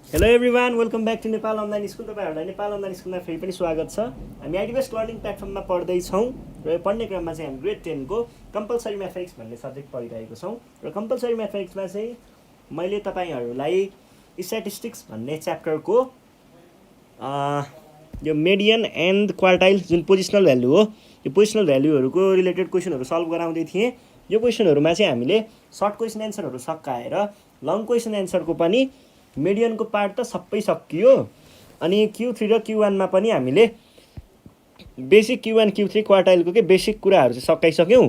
Hello everyone, welcome back to Nepal online school. तपाईँहरूलाई Nepal online स्कुलमा फेरि पनि स्वागत छ। हामी आइडिबेस्ट लर्निङ प्लेटफर्ममा पढ्दैछौँ र यो पढ्ने क्रममा चाहिँ हामी ग्रेड 10को कम्पलसरी म्याथमेटिक्स भन्ने सब्जेक्ट पढिरहेको छौँ। र कम्पलसरी म्याथमेटिक्समा चाहिँ मैले तपाईँहरूलाई स्ट्याटिस्टिक्स भन्ने च्याप्टरको यो मेडियन एन्ड क्वार्टाइल जुन पोजिसनल भ्यालु हो, यो पोजिसनल भ्यालुहरूको रिलेटेड क्वेसनहरू सल्भ गराउँदै थिएँ। यो क्वेसनहरूमा चाहिँ हामीले सर्ट क्वेसन एन्सरहरू सकाएर लङ क्वेसन एन्सरको पनि मेडियनको पार्ट त सबै सकियो। अनि Q3 र Q1मा पनि हामीले बेसिक Q1 Q3 क्वार्टाइलको के बेसिक कुराहरू चाहिँ सकाइसक्यौँ।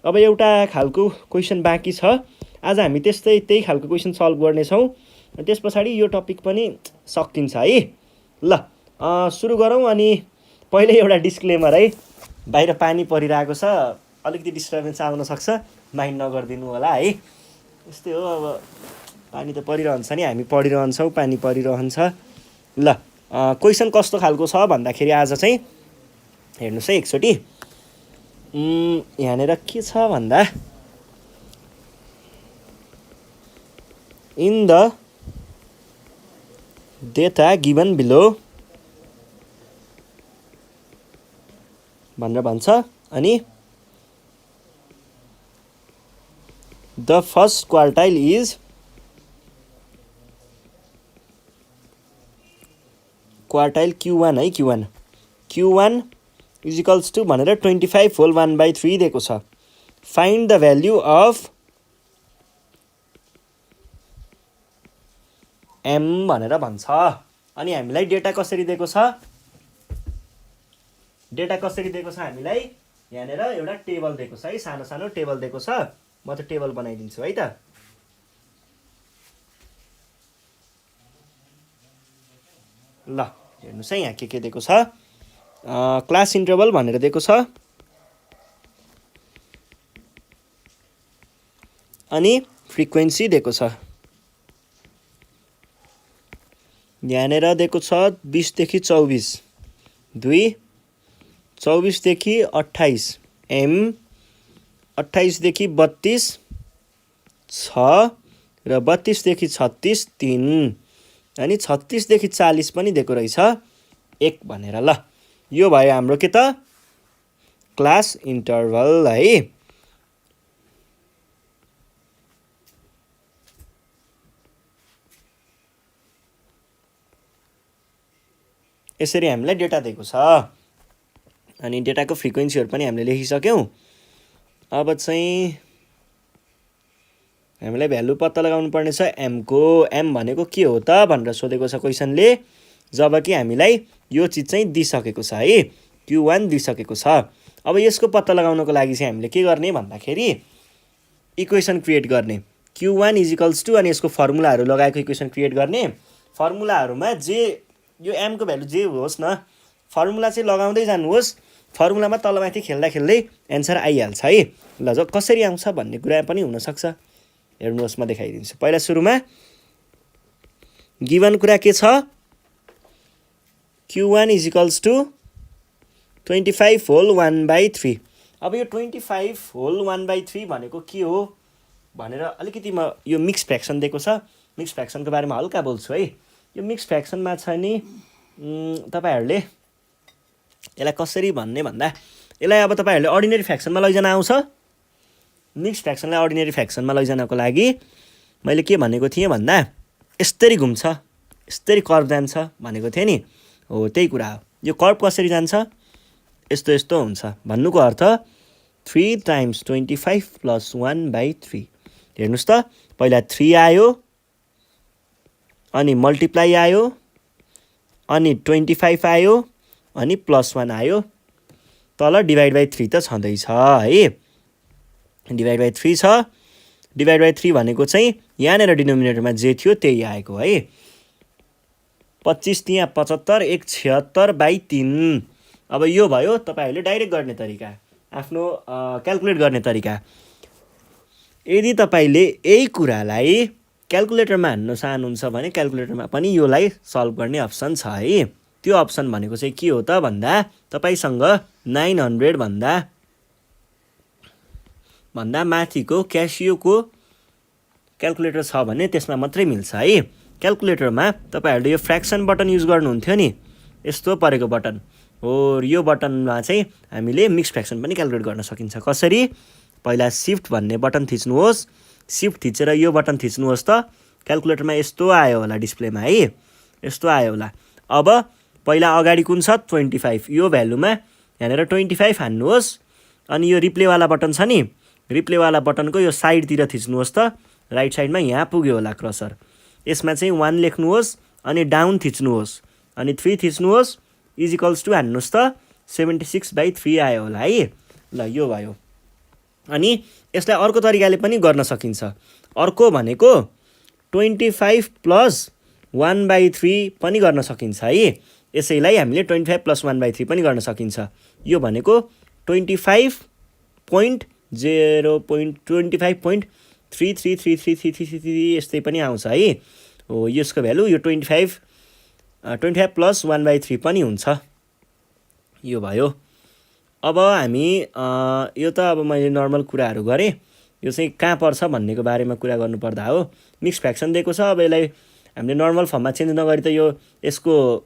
अब एउटा खालको क्वेसन बाँकी छ। आज हामी त्यही खालको क्वेसन सल्भ गर्नेछौँ। त्यस पछाडि यो टपिक पनि सकिन्छ है। ल सुरु गरौँ। अनि पहिले एउटा डिस्क्लेमर है, बाहिर पानी परिरहेको छ, अलिकति डिस्टर्बेन्स आउन सक्छ, माइन्ड नगरिदिनु होला है। यस्तै हो, अब पानी त परिरहन्छ नि, हामी पढिरहन्छौँ, पानी परिरहन्छ। ल क्वेसन कस्तो खालको छ भन्दाखेरि आज चाहिँ हेर्नुहोस् है एकचोटि। यहाँनिर के छ भन्दा, in the data given below भनेर भन्छ। अनि the first quartile is quartile Q1 है, Q1 इज इक्वल्स टु भनेर 25 होल 1/3 दिएको छ। Find the value of M भनेर भन्छ। अनि हामीलाई डेटा कसरी दिएको छ, हामीलाई यहाँनिर एउटा टेबल दिएको छ है, सानो सानो टेबल दिएको छ। म त टेबल बनाइदिन्छु है त। ल हेर्नुहोस् है, यहाँ के दिएको छ। क्लास इन्टरभल भनेर दिएको छ। अनि फ्रिक्वेन्सी दिएको छ। यहाँनिर दिएको छ 20 देखि 24, 2, 24 देखि 28, M, 28 देखि 32, 6 र 32 देखि 36, 3, अनि 36 देखि 40 पनि दिएको रहेछ 1 भनेर। ल यो भयो हाम्रो के त, क्लास इन्टरभल है। यसरी हामीलाई डेटा दिएको छ। अनि डेटाको फ्रिक्वेन्सीहरू पनि हामीले लेखिसक्यौँ। अब चाहिँ हामीलाई भ्यालु पत्ता लगाउनु पर्ने छ M को। M भनेको के हो त भनेर सोधेको छ क्वेसनले। जब कि हामीलाई यो चिज चाहिँ दिइसकेको छ है, Q1 दिइसकेको छ। अब यसको पत्ता लगाउनको लागि चाहिँ हामीले के गर्ने भन्दाखेरि इक्वेसन क्रिएट गर्ने। Q1 इज इक्वल्स टु, अनि यसको फर्मुलाहरू लगाएको इक्वेसन क्रिएट गर्ने। फर्मुलाहरूमा जे यो M को भ्यालु जे होस् न, फर्मुला चाहिँ लगाउँदै जानुहोस्। फर्मुलामा तलमाथि खेल्दा खेल्दै एन्सर आइहाल्छ है। ल जो कसरी आउँछ भन्ने कुरा पनि हुनसक्छ। हेर्नुहोस्, म देखाइदिन्छु। पहिला सुरुमा गिभन कुरा के छ, Q1 is equals to 25 whole 1/3। अब यो 25 होल 1/3 भनेको के हो भनेर अलिकति म यो मिक्स फ्र्याक्सन दिएको छ, मिक्स फ्र्याक्सनको बारेमा हल्का बोल्छु है। यो मिक्स फ्र्याक्सनमा छ नि, तपाईँहरूले यसलाई कसरी भन्ने भन्दा, यसलाई अब तपाईँहरूले अर्डिनेरी फ्र्याक्सनमा लैजान आउँछ। मिक्स फ्र्याक्सनलाई अर्डिनेरी फ्र्याक्सनमा लैजानको लागि मैले के भनेको थिएँ भन्दा, यस्तरी घुम्छ, यस्तरी कर्भ जान्छ भनेको थिएँ नि। हो त्यही कुरा हो। यो कर्भ कसरी जान्छ, यस्तो यस्तो हुन्छ भन्नुको अर्थ 3 टाइम्स 25 प्लस 1/3। हेर्नुहोस् त, पहिला 3 आयो, अनि मल्टिप्लाई आयो, अनि 25 आयो, अनि +1 आयो, तल डिभाइड बाई 3 त छँदैछ है। डिभाइड बाई 3 छ। डिभाइड बाई 3 भनेको चाहिँ यहाँनिर डिनोमिनेटरमा जे थियो त्यही आएको है। 25 त्यहाँ 75, 1 76/3। अब यो भयो तपाईँहरूले डाइरेक्ट गर्ने तरिका, आफ्नो क्यालकुलेट गर्ने तरिका। यदि तपाईँले यही कुरालाई क्यालकुलेटरमा हान्नु चाहनुहुन्छ भने क्यालकुलेटरमा पनि योलाई सल्भ गर्ने अप्सन छ है। त्यो अप्सन भनेको चाहिँ के हो त भन्दा, तपाईँसँग 900 भन्दा माथिको क्यासियोको क्यालकुलेटर छ भने त्यसमा मात्रै मिल्छ है। क्याल्कुलेटरमा तपाईहरुले यो फ्र्याक्सन बटन युज गर्नुहुन्थ्यो नि, यस्तो परेको बटन हो। यो बटनमा चाहिँ हामीले मिक्स फ्र्याक्सन पनि क्याल्कुलेट गर्न सकिन्छ। कसरी? पहिला शिफ्ट भन्ने बटन थिच्नुहोस्, शिफ्ट थिचेर यो बटन थिच्नुहोस् त क्याल्कुलेटरमा यस्तो आयो होला डिस्प्लेमा है, यस्तो आयो होला। अब पहिला अगाडि कुन छ 25, यो भ्यालुमा यहाँनिर 25 हान्नुहोस्, अनि यो रिप्लेवाला बटन छ नि, रिप्लेवाला बटनको यो साइडतिर थिच्नुहोस् त, राइट साइडमा यहाँ पुग्यो होला क्रसर, यसमा चाहिँ 1 लेख्नुहोस् अनि डाउन थिच्नुहोस् अनि 3 थिच्नुहोस्, इजिकल्स टु हान्नुहोस् त 76/3 आयो होला है। ल यो भयो। अनि यसलाई अर्को तरिकाले पनि गर्न सकिन्छ। अर्को भनेको 25 + 1/3 पनि गर्न सकिन्छ है। यसैलाई हामीले 25 + 1/3 पनि गर्न सकिन्छ। यो भनेको 25.0.25.333333 यस्तै पनि आउँछ है। हो यसको भ्यालु यो 25 + 1/3 पनि हुन्छ। यो भयो। अब हामी यो त अब मैले नर्मल कुराहरू गरेँ, यो चाहिँ कहाँ पर्छ भन्नेको बारेमा कुरा गर्नुपर्दा हो। मिक्स फ्र्याक्सन दिएको छ, अब यसलाई हामीले नर्मल फर्ममा चेन्ज नगरी त यो यसको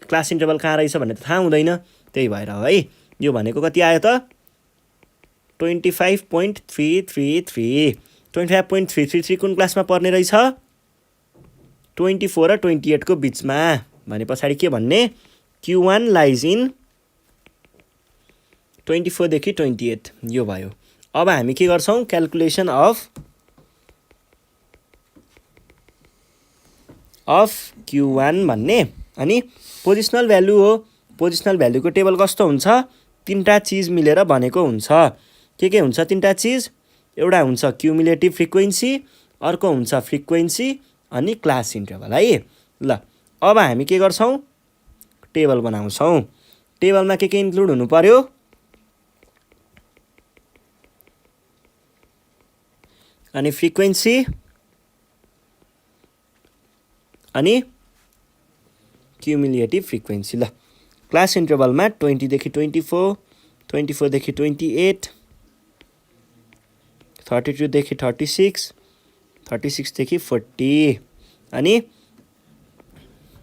क्लास इन्टरभल कहाँ रहेछ भन्ने त थाहा हुँदैन, त्यही भएर हो है। यो भनेको कति आयो त 25.333। 25.333 कुन क्लासमा पर्ने रहेछ? 24 र 28 को बिचमा। भने पछाडि के भन्ने? Q1 लाइज इन 24 देखि 28। यो भयो। अब हामी के गर्छौं? क्याल्कुलेसन अफ Q1 भन्ने, अनि पोजिसनल भ्यालु हो। पोजिसनल भ्यालुको टेबल कस्तो हुन्छ? तीनटा चीज मिलेर बनेको हुन्छ। के हुन्छ तीनटा चीज? एउटा हुन्छ क्युमुलेटिभ फ्रिक्वेन्सी, अर्को हुन्छ फ्रिक्वेन्सी, अनि क्लास इन्टरभल है। ल अब हामी के गर्छौं? टेबल बनाउँछौं। टेबलमा के इन्क्लुड हुनु पर्यो? अनि फ्रिक्वेन्सी, अनि क्युमुलेटिभ फ्रिक्वेन्सी। ल क्लास इन्टरभलमा 20 देखि 24, 24 देखि 28, 32 देखि 36, 36 देखि 40। अनि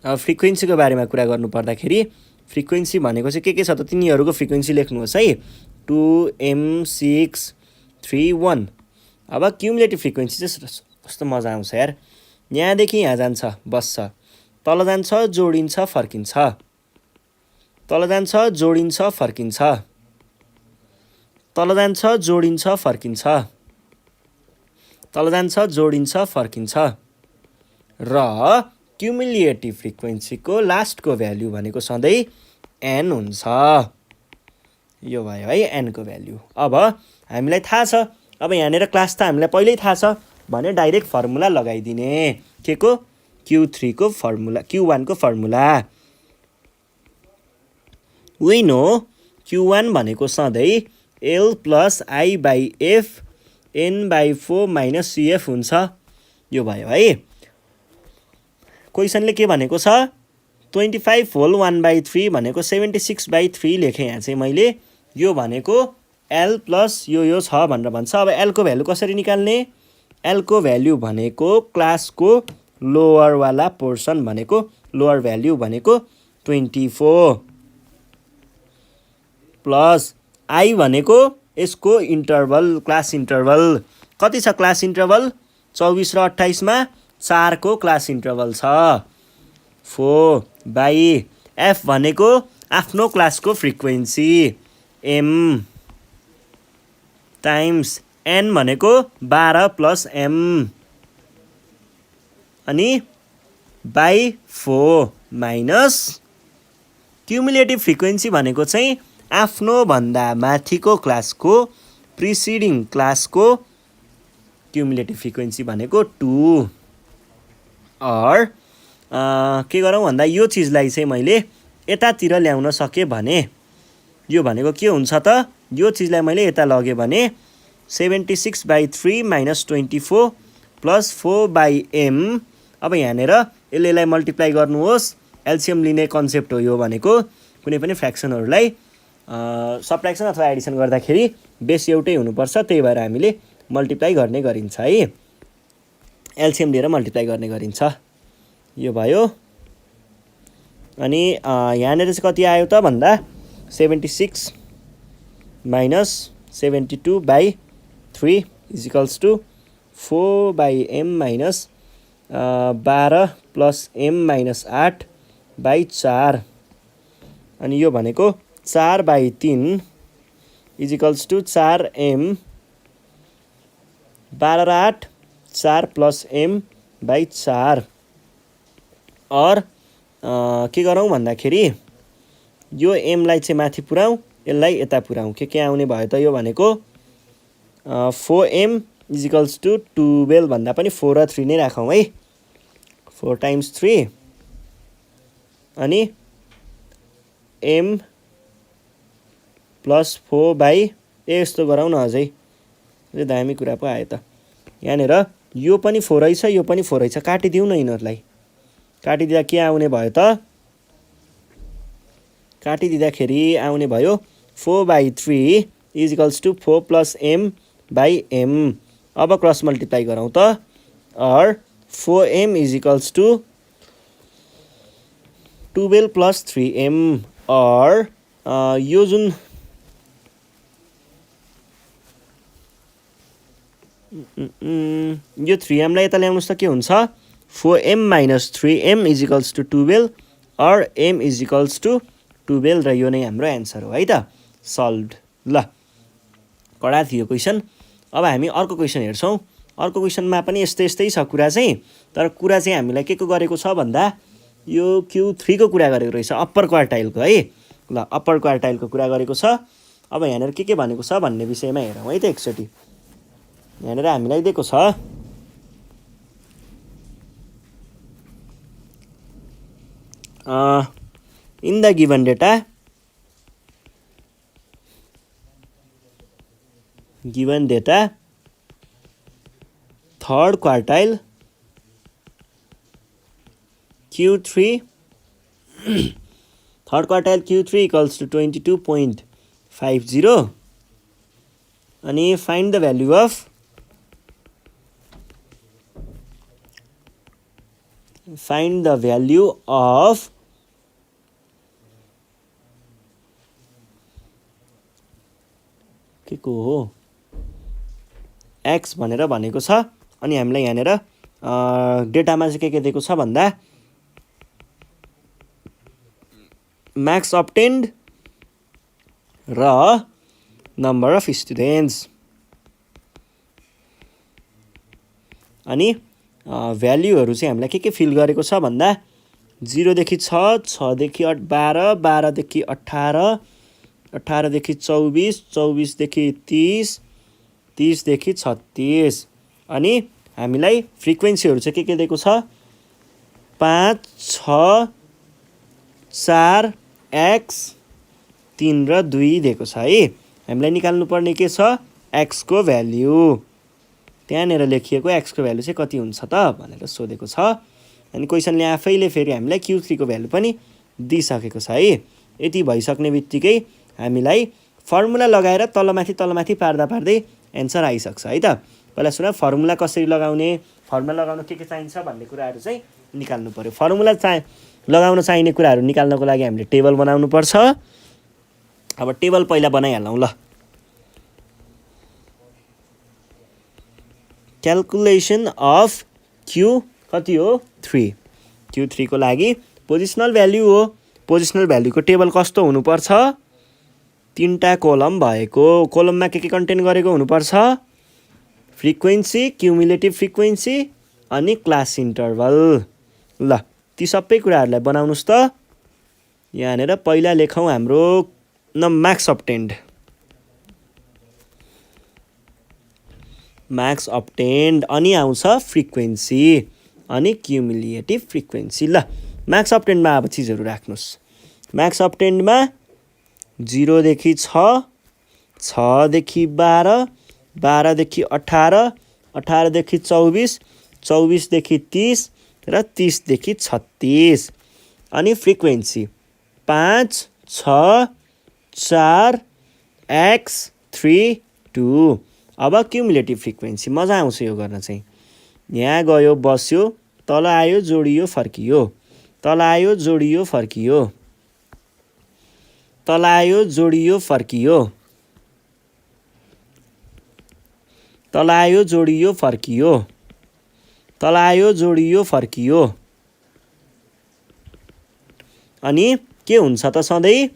फ्रिक्वेन्सीको बारेमा कुरा गर्नु पर्दाखेरि फ्रिक्वेन्सी भनेको चाहिँ के छ त तिनीहरूको फ्रिक्वेन्सी लेख्नुहोस् है। 2 M 6 3 1। अब क्युमुलेटिभ फ्रिक्वेन्सी चाहिँ कस्तो मजा आउँछ यार। यहाँदेखि यहाँ जान्छ, बस्छ, तल जान्छ, जोडिन्छ, फर्किन्छ, तल जान्छ, जोडिन्छ, फर्किन्छ, तल जान्छ, जोडिन्छ, फर्किन्छ, तल जान्छ, जोडिन्छ, फर्किन्छ। र क्युमुलेटिभ फ्रिक्वेन्सीको लास्टको भ्यालु भनेको सधैँ n हुन्छ। यो भयो है n को भ्यालु। अब हामीलाई थाहा छ, अब यहाँनिर क्लास त हामीलाई पहिल्यै थाहा छ भने डाइरेक्ट फर्मुला लगाइदिने। के को? Q3 को फर्मुला, Q1 को फर्मुला। वी नो Q1 भनेको सधैँ L + I/F N/4 - CF हुन्छ। यो भयो है। क्वेसनले के भनेको छ? 25 होल 1/3 भनेको 76/3 लेखेँ यहाँ चाहिँ मैले। यो भनेको L + यो छ भनेर भन्छ। अब L को भ्यालु कसरी निकाल्ने? L को भ्यालु भनेको क्लासको लोअर वाला पोर्सन भनेको लोअर भ्यालु भनेको 24 प्लस I भनेको यसको इन्टरभल, क्लास इन्टरभल कति छ? क्लास इन्टरभल 24 र 28 मा 4 को क्लास इन्टरभल छ। 4/F भनेको आफ्नो क्लासको फ्रिक्वेन्सी M टाइम्स N भनेको 12 + M, अनि /4 माइनस क्युमुलेटिभ फ्रिक्वेन्सी भनेको चाहिँ आफ्नो भन्दा माथिको क्लासको प्रिसिडिङ क्लासको क्युमुलेटिभ फ्रिक्वेन्सी भनेको 2। और के गरौँ भन्दा यो चिजलाई चाहिँ मैले यतातिर ल्याउन सके भने यो भनेको के हुन्छ त? यो चिजलाई मैले यता लगे भने 76/3 - 24 + 4/M। अब यहाँनिर यसलाई मल्टिप्लाई गर्नुहोस्। एलसिएम लिने कन्सेप्ट हो यो भनेको। कुनै पनि फ्र्याक्सनहरूलाई सबट्र्याक्सन अथवा एडिसन गर्दाखेरि बेस एउटै हुनुपर्छ, त्यही भएर हामीले मल्टिप्लाई गर्ने गरिन्छ है। एलसिएम लिएर मल्टिप्लाई गर्ने गरिन्छ। यो भयो। अनि यहाँनिर चाहिँ कति आयो त भन्दा 76 minus 72/3 equals to 4/m minus 12 plus m minus 8/4। अनि यो भनेको 4/3 इजिकल्स टु 4m 12 र 8 4 प्लस m/4। और के गरौँ भन्दाखेरि यो mलाई चाहिँ माथि पुऱ्याउँ, यसलाई यता पुऱ्याउँ। के आउने भयो त यो भनेको 4m इजिकल्स टु 12 भन्दा पनि 4 र 3 नै राखौँ है। 4 टाइम्स 3 अनि m प्लस 4 यस्तो गरौँ न अझै दामी कुरा पो आयो त। यहाँनिर यो पनि 4 रहेछ, यो पनि 4 रहेछ, काटिदिउँ न यिनीहरूलाई। काटिदिँदा के आउने भयो त? काटिदिँदाखेरि आउने भयो 4/3 इजिकल्स टु 4 प्लस m/m। अब क्रस मल्टिप्लाई गरौँ त। और 4m equals to 12 plus 3m। और यो जुन यो 3mलाई यता ल्याउनुहोस् त के हुन्छ? 4m minus 3m equals to 12 और m इजिकल्स टु 12 र यो नै हाम्रो एन्सर हो है त। सल्भड। ल, कडा थियो क्वेसन। अब हामी अर्को क्वेसन हेर्छौँ। अर्को क्वेसनमा पनि यस्तै छ कुरा चाहिँ, तर कुरा चाहिँ हामीलाई के को गरेको छ भन्दा यो Q3 को कुरा गरेको रहेछ, अप्पर क्वार्टाइलको है। ल, अप्पर क्वार्टाइलको कुरा गरेको छ। अब यहाँनिर के भनेको छ भन्ने विषयमा हेरौँ है त एकचोटि। यहाँनिर हामीलाई दिएको छ in the given data third quartile Q3 third quartile Q3 equals to 22.50 अनि find the value of के को हो x भनेर भनेको छ। अनि हामीलाई यहाँनिर डेटामा चाहिँ के दिएको छ भन्दा मार्क्स अब्टेन्ड र नम्बर अफ स्टुडेन्ट्स। अनि भ्याल्युहरू चाहिँ हामीलाई के फिल गरेको छ भन्दा 0 देखि 6, 6 देखि 12, 12 देखि 18, 18 देखि 24, 24 देखि 30, 30 देखि 36। अनि हामीलाई फ्रिक्वेन्सीहरू चाहिँ के दिएको छ? 5, 6, 4, x, 3 र 2 दिएको छ है। हामीलाई निकाल्नुपर्ने के छ? x को भ्याल्यु। त्यहाँनिर लेखिएको x को भ्याल्यु चाहिँ कति हुन्छ त भनेर सोधेको छ। अनि क्वेसनले आफैले फेरि हामीलाई Q3 को भ्याल्यु पनि दिइसकेको छ है। यति भइसक्ने बित्तिकै हामीलाई फर्मुला लगाएर तलमाथि पार्दै एन्सर आइसक्छ है त। पहिला सुन, फर्मुला कसरी लगाउने, फर्मुला लगाउन के चाहिन्छ भन्ने कुराहरू चाहिँ निकाल्नु पर्यो। फर्मुला लगाउन चाहिने कुराहरू निकाल्नको लागि हामीले टेबल बनाउनु पर्छ। अब टेबल पहिला बनाइहालौँ ल। क्याल्कुलेसन अफ Q कति हो? 3। Q3 को लागि पोजिसनल भ्याल्यु हो। पोजिसनल भ्याल्युको टेबल कस्तो हुनुपर्छ? 3टा कोलम भएको। कोलममा के कन्टेन गरेको हुनुपर्छ? फ्रिक्वेन्सी, क्युमुलेटिभ फ्रिक्वेन्सी अनि क्लास इन्टरभल। ल, ती सबै कुराहरूलाई बनाउनुस् त। यहाँनिर पहिला लेखौँ हाम्रो मार्क्स अब्टेन्ड। मार्क्स अब्टेन्ड अनि आउँछ फ्रिक्वेन्सी अनि क्युमुलेटिभ फ्रिक्वेन्सी। ल, मार्क्स अब्टेन्डमा अब चिजहरू राख्नुहोस्। मार्क्स अब्टेन्डमा 0 देखि 6, 6 देखि 12, 12 देखि 18, 18 देखि 24, 24 देखि 30 र 30 देखि 36। अनि फ्रिक्वेन्सी 5, 6, 4, x, 3, 2। अब क्युमुलेटिभ फ्रिक्वेन्सी मजा आउँछ यो गर्न चाहिँ। यहाँ गयो बस्यो, तल आयो जोडियो फर्कियो, तल आयो जोडियो फर्कियो, तल आयो जोडियो फर्कियो, तल आयो जोडियो फर्कियो, तल आयो जोडियो फर्कियो। अनि के हुन्छ त सधैँ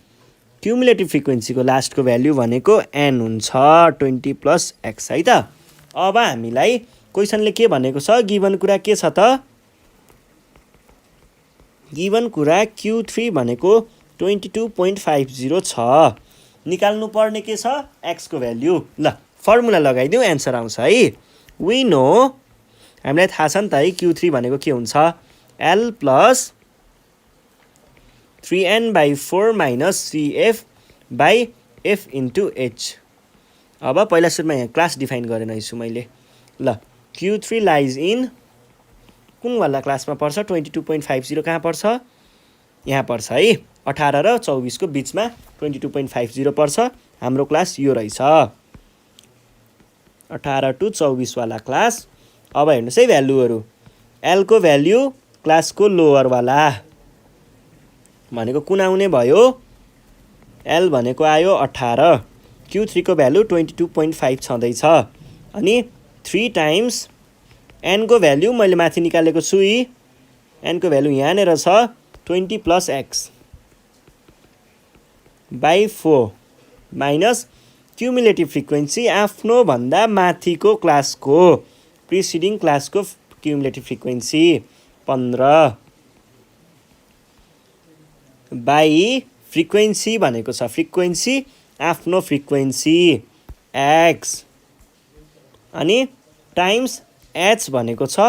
क्युमुलेटिभ फ्रिक्वेन्सीको लास्टको भ्याल्यु भनेको n हुन्छ 20 + x है त। अब हामीलाई क्वेसनले के भनेको छ, गिभन कुरा के छ त, गिभन कुरा Q3 भनेको 22.50 छ। निकाल्नु पर्ने के छ, x को भ्याल्यु। ल फर्मुला लगाइदिउँ, एन्सर आउँछ है। वी नो, हामीलाई थाहा छ नि त है Q3 भनेको के हुन्छ, L + 3n/4 - CF by F * H। अब पहिला सुरुमा यहाँ क्लास डिफाइन गरेन रहेछु मैले। ल Q3 लाइज इन कुन वाला क्लासमा पर्छ, 22.50 कहाँ पर्छ, यहाँ पर्छ है। 18 र 24 को बिचमा 22.50 पर्छ। हाम्रो क्लास यो रहेछ, 18 to 24 वाला क्लास। अब हेर्नुहोस् है भ्यालुहरू, L को भ्याल्यु क्लासको लोवर वाला भनेको कुन आउने भयो, L भनेको आयो 18, Q3 को भ्यालु 22.5 छँदैछ। अनि 3 टाइम्स n को भ्यालु मैले माथि निकालेको छु, n को भ्यालु यहाँनिर छ 20 + x by 4 minus cumulative frequency आफ्नो भन्दा माथिको क्लासको, प्रिसिडिङ क्लासको क्युमुलेटिभ फ्रिक्वेन्सी 15 बाई फ्रिक्वेन्सी भनेको छ, फ्रिक्वेन्सी आफ्नो फ्रिक्वेन्सी x, अनि टाइम्स h भनेको छ,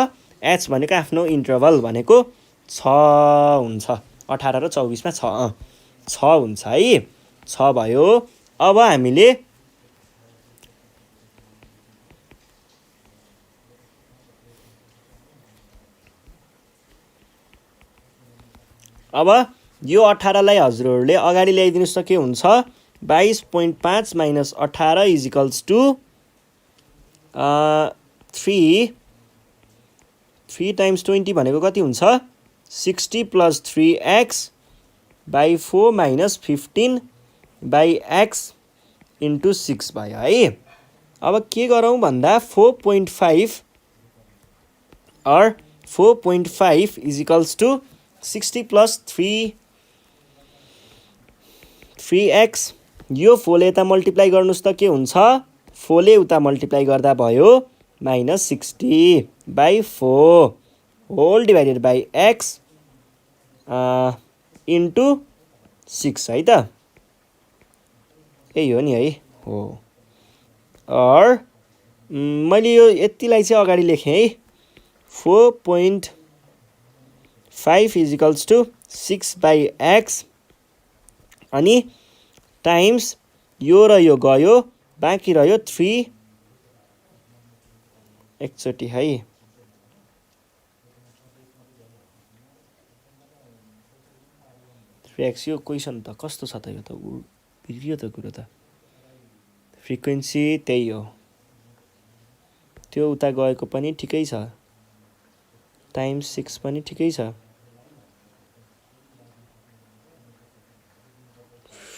h भनेको आफ्नो इन्टरभल भनेको 6 हुन्छ। 18 र 24 मा 6 हुन्छ है, 6 भयो। अब हामीले अब यो 18 लाई हजुरहरूले अगाडि ल्याइदिनुस् त के हुन्छ, 22.5 - 18 = 3 टाइम्स 20 भनेको कति हुन्छ, 60 + 3x by 4 - 15 by x * 6 भयो है। अब के गरौँ भन्दा 4.5 or 4.5 = 60 + 3x, यो 4 ले यता मल्टिप्लाई गर्नुस् त के हुन्छ, 4 ले उता मल्टिप्लाई गर्दा भयो -60 by 4 whole divided by x * 6 है त, यही हो नि है, हो। और मैले यो यतिलाई चाहिँ अगाडि लेखेँ है, 4.5 = 6 by x, अनि टाइम्स यो र यो गयो, बाँकी रह्यो 3 एकचोटि है, 3x। यो क्वेसन त कस्तो छ त, यो त बिग्रियो त कुरो त। फ्रिक्वेन्सी त्यही हो, त्यो उता गएको पनि ठिकै छ, टाइम्स 6 पनि ठिकै छ।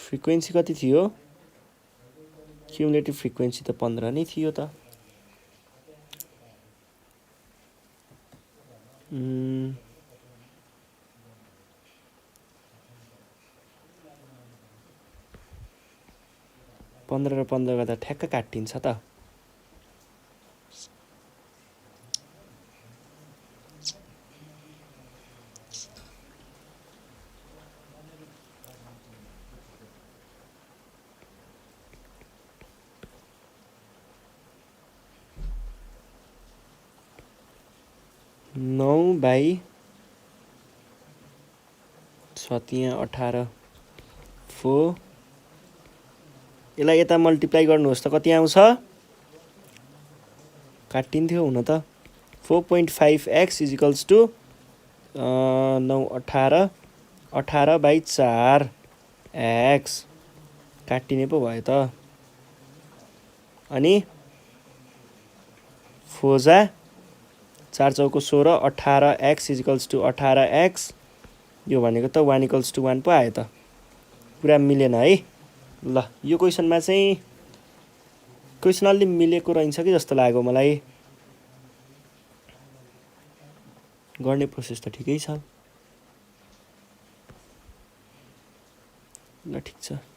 फ्रिक्वेन्सी कति थियो, क्युमुलेटिभ फ्रिक्वेन्सी त 15 नै थियो त। 15 र 15 गर्दा ठ्याक्क काटिन्छ त। नौ बाई 18 4, यसलाई यता मल्टिप्लाई गर्नुहोस् त कति आउँछ, काटिन्थ्यो हुन त। 4.5x = 9 18 18/4 x, काटिने पो भयो त। अनि 4 जा 4 चौको 16 18x इजिकल्स टु 18x यो भनेको त 1 इक्वल्स टु 1 पो आयो त पुरा मिलेन है ल यो क्वेसनमा चाहिँ क्वेसन अलि मिलेको रहन्छ कि जस्तो लाग्यो मलाई गर्ने प्रोसेस त ठिकै छ ल ठिक छ